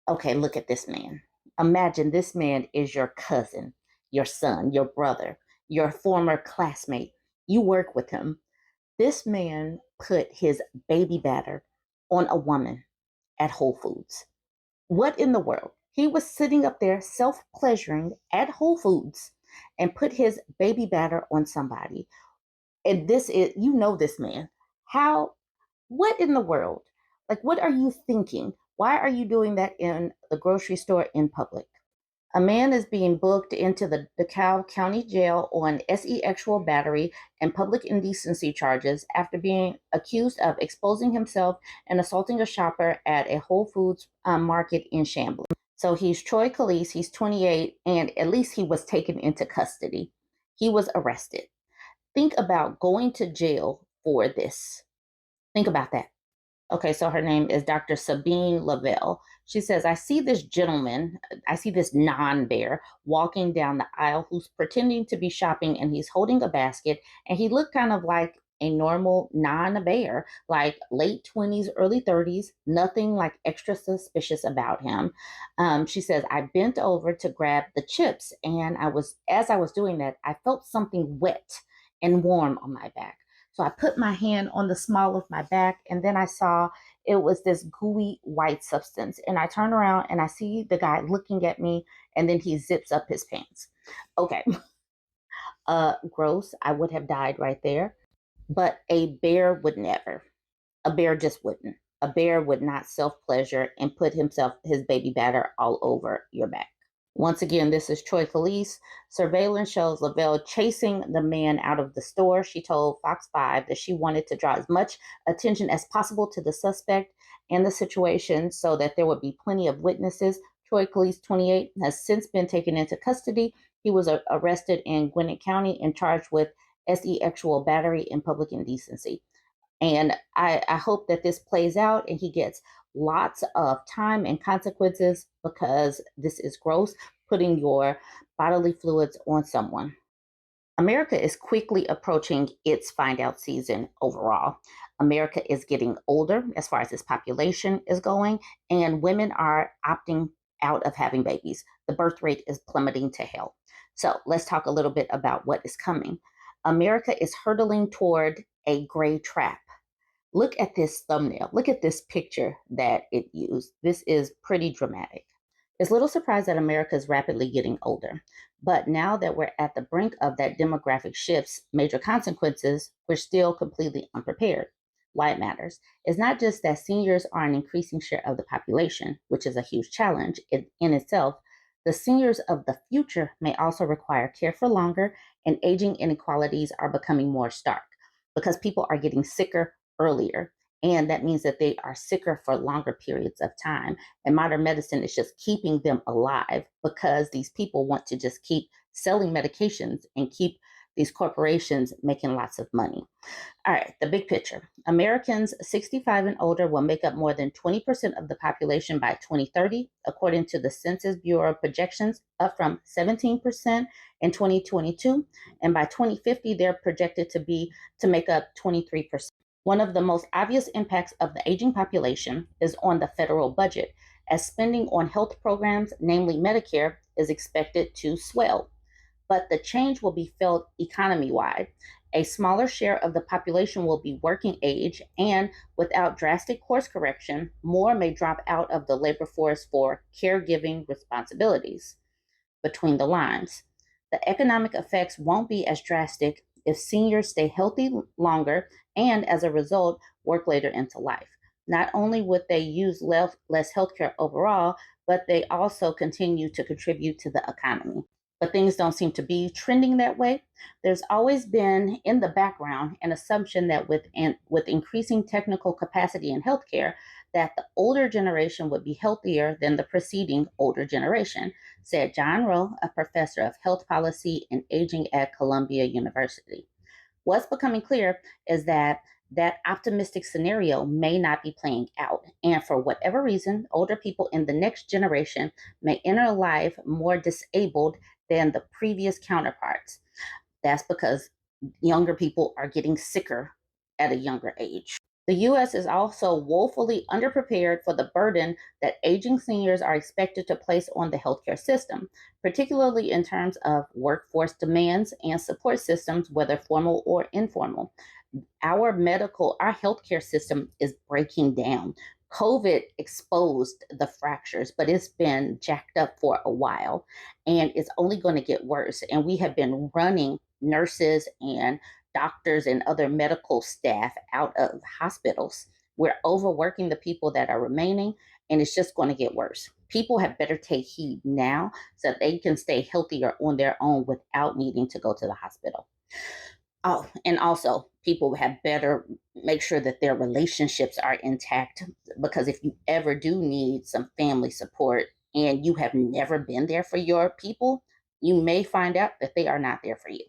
Okay, look at this man. Imagine this man is your cousin, your son, your brother, your former classmate. You work with him. This man put his baby batter on a woman at Whole Foods. What in the world? He was sitting up there self pleasuring at Whole Foods and put his baby batter on somebody. And this is, this man. How, what in the world? Like, what are you thinking? Why are you doing that in the grocery store in public? A man is being booked into the DeKalb County Jail on sexual battery and public indecency charges after being accused of exposing himself and assaulting a shopper at a Whole Foods market in Chamblee. So he's Troy Calise, he's 28, and at least he was taken into custody. He was arrested. Think about going to jail for this. Think about that. Okay, so her name is Dr. Sabine Lavelle. She says, I see this gentleman, I see this non-bear walking down the aisle who's pretending to be shopping and he's holding a basket and he looked kind of like a normal non-bear, like late 20s, early 30s, nothing like extra suspicious about him. She says, I bent over to grab the chips and as I was doing that, I felt something wet and warm on my back. So I put my hand on the small of my back and then I saw it was this gooey white substance. And I turn around and I see the guy looking at me and then he zips up his pants. Okay. Gross. I would have died right there. But a bear would never. A bear just wouldn't. A bear would not self pleasure and put his baby batter all over your back. Once again, this is Troy Felice. Surveillance shows Lavelle chasing the man out of the store. She told Fox 5 that she wanted to draw as much attention as possible to the suspect and the situation so that there would be plenty of witnesses. Troy Felice, 28, has since been taken into custody. He was arrested in Gwinnett County and charged with sexual battery and public indecency. And I hope that this plays out and he gets lots of time and consequences because this is gross, putting your bodily fluids on someone. America is quickly approaching its find out season overall. America is getting older as far as its population is going, and women are opting out of having babies. The birth rate is plummeting to hell. So let's talk a little bit about what is coming. America is hurtling toward a gray trap. Look at this thumbnail. Look at this picture that it used. This is pretty dramatic. It's little surprise that America is rapidly getting older. But now that we're at the brink of that demographic shift's major consequences, we're still completely unprepared. Why it matters is not just that seniors are an increasing share of the population, which is a huge challenge in itself. The seniors of the future may also require care for longer, and aging inequalities are becoming more stark because people are getting sicker earlier. And that means that they are sicker for longer periods of time. And modern medicine is just keeping them alive because these people want to just keep selling medications and keep these corporations making lots of money. All right, the big picture. Americans 65 and older will make up more than 20% of the population by 2030, according to the Census Bureau projections, up from 17% in 2022. And by 2050, they're projected to make up 23%. One of the most obvious impacts of the aging population is on the federal budget, as spending on health programs, namely Medicare, is expected to swell. But the change will be felt economy-wide. A smaller share of the population will be working age, and without drastic course correction, more may drop out of the labor force for caregiving responsibilities. Between the lines, the economic effects won't be as drastic if seniors stay healthy longer and, as a result, work later into life. Not only would they use less healthcare overall, but they also continue to contribute to the economy. But things don't seem to be trending that way. There's always been in the background an assumption that with increasing technical capacity in healthcare, that the older generation would be healthier than the preceding older generation, said John Rowe, a professor of health policy and aging at Columbia University. What's becoming clear is that optimistic scenario may not be playing out. And for whatever reason, older people in the next generation may enter life more disabled than the previous counterparts. That's because younger people are getting sicker at a younger age. The U.S. is also woefully underprepared for the burden that aging seniors are expected to place on the healthcare system, particularly in terms of workforce demands and support systems, whether formal or informal. Our healthcare system is breaking down. COVID exposed the fractures, but it's been jacked up for a while and it's only going to get worse. And we have been running nurses and doctors and other medical staff out of hospitals. We're overworking the people that are remaining, and it's just going to get worse. People have better take heed now so that they can stay healthier on their own without needing to go to the hospital. Oh, and also people have better make sure that their relationships are intact, because if you ever do need some family support and you have never been there for your people, you may find out that they are not there for you.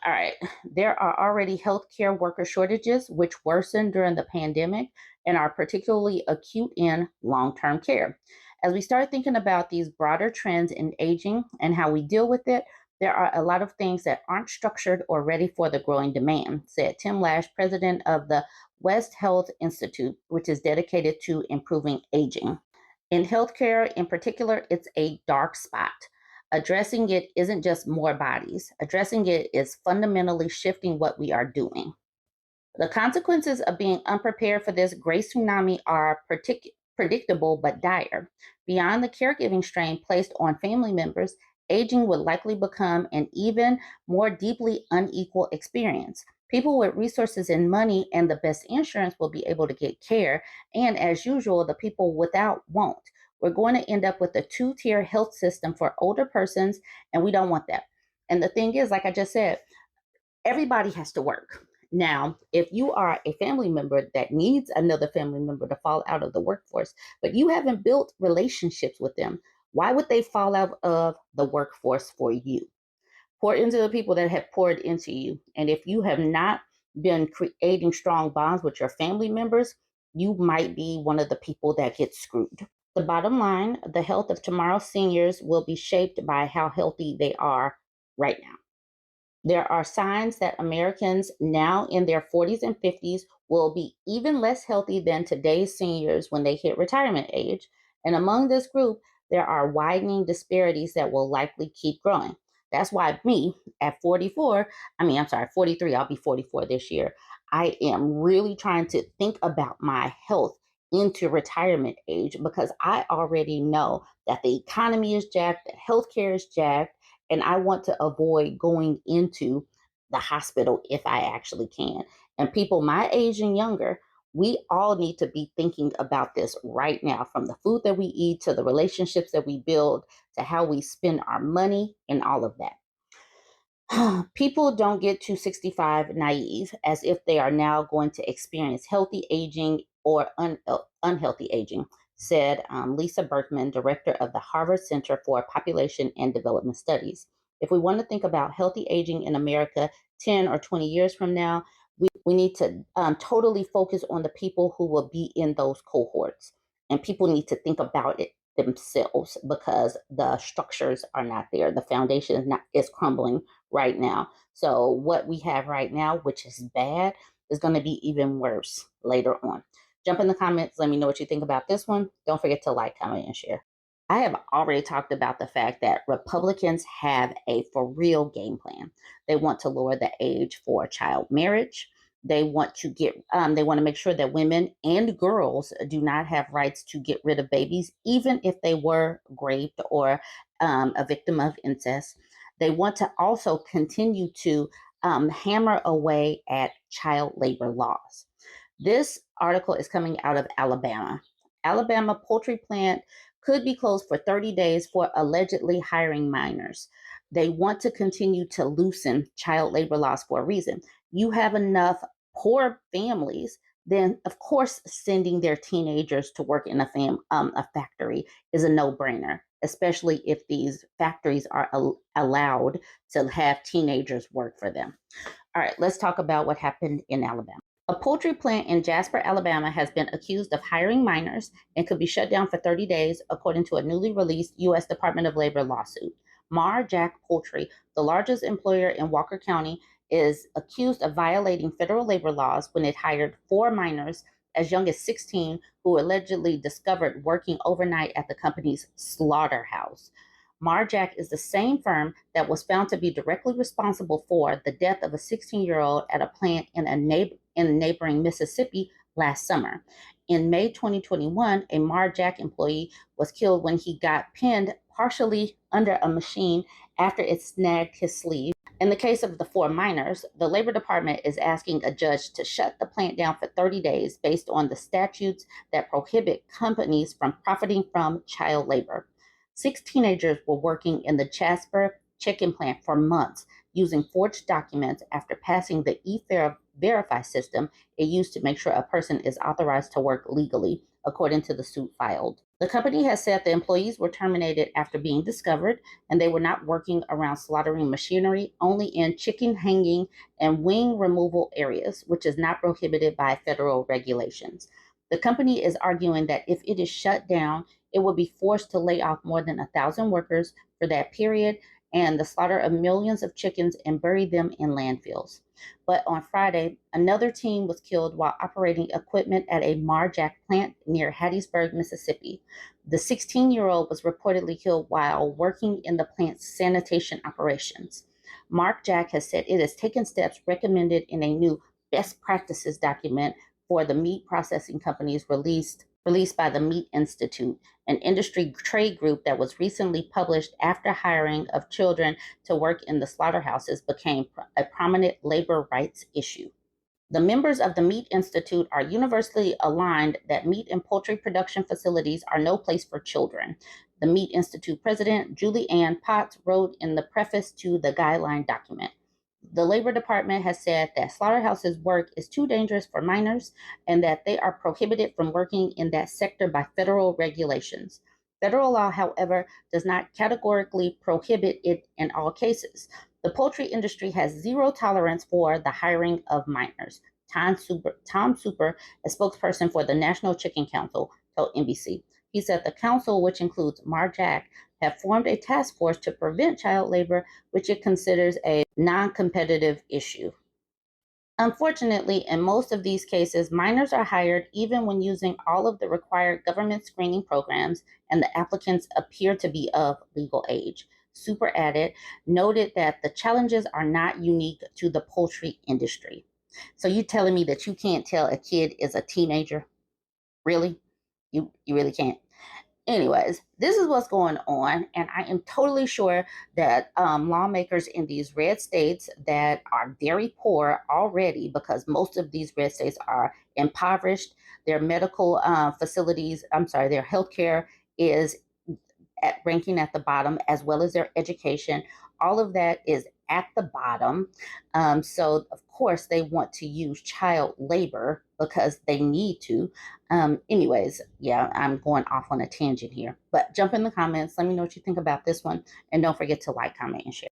All right. There are already healthcare worker shortages, which worsened during the pandemic and are particularly acute in long term care. As we start thinking about these broader trends in aging and how we deal with it, there are a lot of things that aren't structured or ready for the growing demand, said Tim Lash, president of the West Health Institute, which is dedicated to improving aging. In healthcare, in particular, it's a dark spot. Addressing it isn't just more bodies, addressing it is fundamentally shifting what we are doing. The consequences of being unprepared for this great tsunami are predictable but dire. Beyond the caregiving strain placed on family members, aging would likely become an even more deeply unequal experience. People with resources and money and the best insurance will be able to get care, and as usual, the people without won't. We're going to end up with a two-tier health system for older persons, and we don't want that. And the thing is, like I just said, everybody has to work. Now, if you are a family member that needs another family member to fall out of the workforce, but you haven't built relationships with them, why would they fall out of the workforce for you? Pour into the people that have poured into you. And if you have not been creating strong bonds with your family members, you might be one of the people that gets screwed. The bottom line, the health of tomorrow's seniors will be shaped by how healthy they are right now. There are signs that Americans now in their 40s and 50s will be even less healthy than today's seniors when they hit retirement age. And among this group, there are widening disparities that will likely keep growing. That's why me at 44, I'm sorry, 43, I'll be 44 this year. I am really trying to think about my health into retirement age, because I already know that the economy is jacked, that healthcare is jacked, and I want to avoid going into the hospital if I actually can. And people my age and younger, we all need to be thinking about this right now, from the food that we eat to the relationships that we build to how we spend our money and all of that. People don't get to 65 naive, as if they are now going to experience healthy aging or unhealthy aging, said Lisa Berkman, director of the Harvard Center for Population and Development Studies. If we want to think about healthy aging in America 10 or 20 years from now, we need to totally focus on the people who will be in those cohorts. And people need to think about it themselves, because the structures are not there. The foundation is crumbling right now. So what we have right now, which is bad, is going to be even worse later on. Jump in the comments. Let me know what you think about this one. Don't forget to like, comment, and share. I have already talked about the fact that Republicans have a for real game plan. They want to lower the age for child marriage. They want to make sure that women and girls do not have rights to get rid of babies, even if they were raped or a victim of incest. They want to also continue to hammer away at child labor laws. This article is coming out of Alabama. Alabama poultry plant could be closed for 30 days for allegedly hiring minors. They want to continue to loosen child labor laws for a reason. You have enough poor families, then of course sending their teenagers to work in a factory is a no-brainer, especially if these factories are allowed to have teenagers work for them. All right, let's talk about what happened in Alabama. A poultry plant in Jasper, Alabama has been accused of hiring minors and could be shut down for 30 days, according to a newly released U.S. Department of Labor lawsuit. Mar Jack Poultry, the largest employer in Walker County, is accused of violating federal labor laws when it hired 4 minors as young as 16 who allegedly discovered working overnight at the company's slaughterhouse. Marjack is the same firm that was found to be directly responsible for the death of a 16-year-old at a plant in neighboring Mississippi last summer. In May 2021, a Marjack employee was killed when he got pinned partially under a machine after it snagged his sleeve. In the case of the 4 minors, the Labor Department is asking a judge to shut the plant down for 30 days based on the statutes that prohibit companies from profiting from child labor. 6 teenagers were working in the Jasper chicken plant for months using forged documents after passing the E-Verify system it used to make sure a person is authorized to work legally, according to the suit filed. The company has said the employees were terminated after being discovered, and they were not working around slaughtering machinery, only in chicken hanging and wing removal areas, which is not prohibited by federal regulations. The company is arguing that if it is shut down, it will be forced to lay off more than 1,000 workers for that period and the slaughter of millions of chickens and bury them in landfills. But on Friday, another team was killed while operating equipment at a Marjack plant near Hattiesburg, Mississippi. The 16-year-old was reportedly killed while working in the plant's sanitation operations. Marjack has said it has taken steps recommended in a new best practices document for the meat processing companies released by the Meat Institute, an industry trade group that was recently published after hiring of children to work in the slaughterhouses became a prominent labor rights issue. The members of the Meat Institute are universally aligned that meat and poultry production facilities are no place for children. The Meat Institute president, Julie Ann Potts, wrote in the preface to the guideline document. The Labor Department has said that slaughterhouses' work is too dangerous for minors and that they are prohibited from working in that sector by federal regulations. Federal law, however, does not categorically prohibit it in all cases. The poultry industry has zero tolerance for the hiring of minors. Tom Super, a spokesperson for the National Chicken Council, told NBC. He said the council, which includes Marjack, have formed a task force to prevent child labor, which it considers a non-competitive issue. Unfortunately, in most of these cases, minors are hired even when using all of the required government screening programs and the applicants appear to be of legal age. Super added, noted that the challenges are not unique to the poultry industry. So you telling me that you can't tell a kid is a teenager? Really? You really can't. Anyways, this is what's going on, and I am totally sure that lawmakers in these red states that are very poor already, because most of these red states are impoverished, their medical facilities, their healthcare is ranking at the bottom, as well as their education. All of that is at the bottom. So, of course, they want to use child labor because they need to. Anyways, yeah, I'm going off on a tangent here. But jump in the comments. Let me know what you think about this one. And don't forget to like, comment, and share.